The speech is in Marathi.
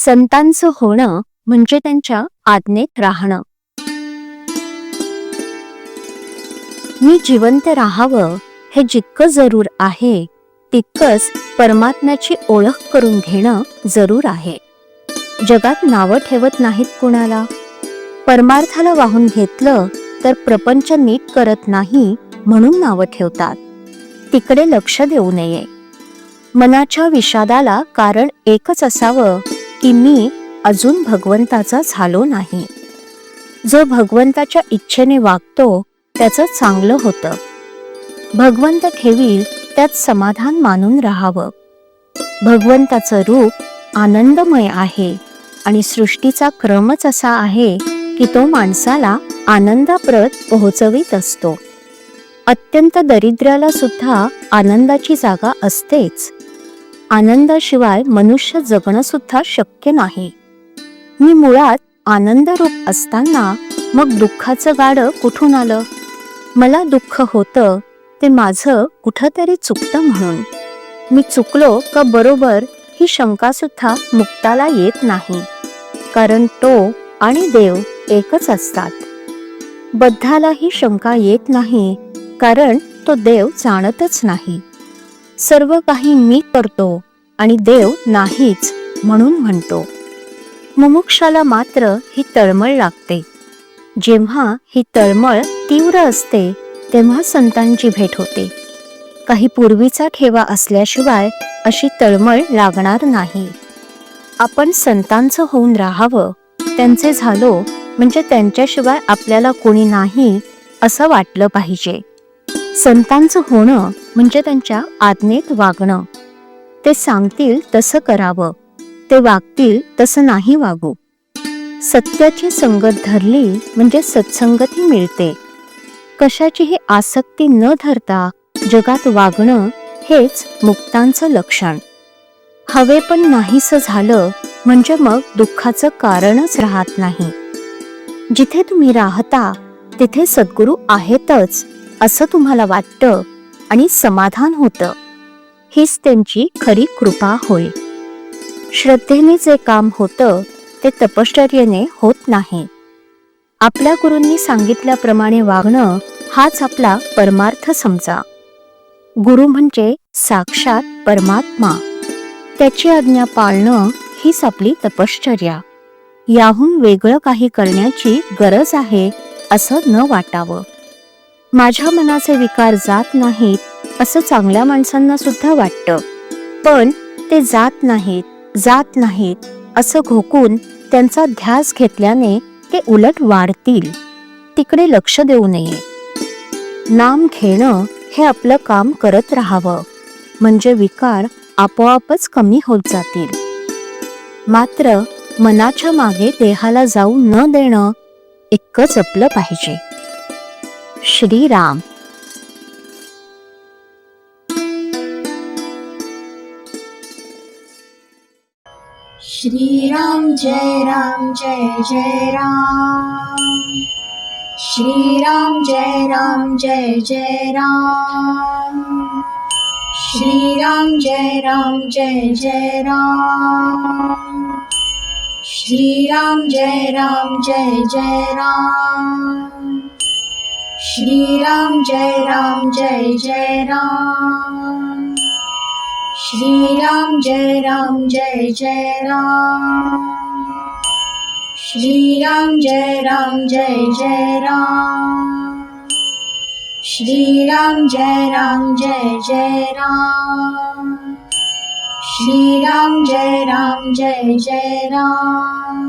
संतांचं होणं म्हणजे त्यांच्या आज्ञेत राहणं. मी जिवंत राहावं हे जितकं जरूर आहे तितकंच परमात्म्याची ओळख करून घेणं जरूर आहे. जगात नावं ठेवत नाहीत कुणाला. परमार्थाला वाहून घेतलं तर प्रपंच नीट करत नाही म्हणून नावं ठेवतात. तिकडे लक्ष देऊ नये. मनाच्या विषादाला कारण एकच असावं की मी अजून भगवंताचा झालो नाही. जो भगवंताच्या इच्छेने वागतो त्याचं चांगलं होतं. भगवंत ठेवील त्यात समाधान मानून राहावं. भगवंताचं रूप आनंदमय आहे आणि सृष्टीचा क्रमच असा आहे की तो माणसाला आनंदाप्रत पोहोचवीत असतो. अत्यंत दरिद्र्याला सुद्धा आनंदाची जागा असतेच. आनंदाशिवाय मनुष्य जगणं सुद्धा शक्य नाही. मी मुळात आनंदरूप असताना मग दुःखाचं गाडं कुठून आलं? मला दुःख होतं ते माझं कुठंतरी चुकतं म्हणून. मी चुकलो का बरोबर ही शंका सुद्धा मुक्ताला येत नाही, कारण तो आणि देव एकच असतात. बद्धाला ही शंका येत नाही, कारण तो देव जाणतच नाही. सर्व काही मी करतो आणि देव नाहीच म्हणून म्हणतो. मुमुक्षाला मात्र ही तळमळ लागते. जेव्हा ही तळमळ तीव्र असते तेव्हा संतांची भेट होते. काही पूर्वीचा ठेवा असल्याशिवाय अशी तळमळ लागणार नाही. आपण संतांचं होऊन राहावं, त्यांचे झालो म्हणजे त्यांच्याशिवाय आपल्याला कोणी नाही असं वाटलं पाहिजे. संतांचं होणं म्हणजे त्यांच्या आज्ञेत वागणं. ते सांगतील तसं करावं, ते वागतील तसं नाही वागू. सत्याची संगत धरली म्हणजे सत्संगती मिळते. कशाचीही आसक्ती न धरता जगात वागणं हेच मुक्तांचं लक्षण. हवे पण नाहीसं झालं म्हणजे मग दुःखाचं कारणच राहत नाही. जिथे तुम्ही राहता तिथे सद्गुरू आहेतच असं तुम्हाला वाटतं आणि समाधान होतं. हीच त्यांची खरी कृपा होय. श्रद्धेने जे काम होतं ते तपश्चर्येने होत नाही. आपल्या गुरूंनी सांगितल्याप्रमाणे वागणं हाच आपला परमार्थ समजा. गुरु म्हणजे साक्षात परमात्मा. त्याची आज्ञा पाळणं हीच आपली तपश्चर्या. याहून वेगळं काही करण्याची गरज आहे असं न वाटावं. माझ्या मनाचे विकार जात नाहीत असं चांगल्या माणसांना सुद्धा वाटतं, पण ते जात नाहीत असं घोकून त्यांचा ध्यास घेतल्याने ते उलट वाढतील. तिकडे लक्ष देऊ नये. नाम घेणं हे आपलं काम करत राहावं, म्हणजे विकार आपोआपच कमी होत जातील. मात्र मनाच्या मागे देहाला जाऊ न देणं इतकं जपलं पाहिजे. श्रीराम. श्रीराम जय राम जय जय राम. श्रीराम जय राम जय जय राम. श्रीराम जय राम जय जय राम. श्रीराम जय राम जय जय राम. श्रीराम जय राम जय जय राम. श्रीराम जय राम जय जय राम. श्रीराम जय राम जय जय राम. श्रीराम जय राम जय जय राम. श्रीराम जय राम जय जय राम.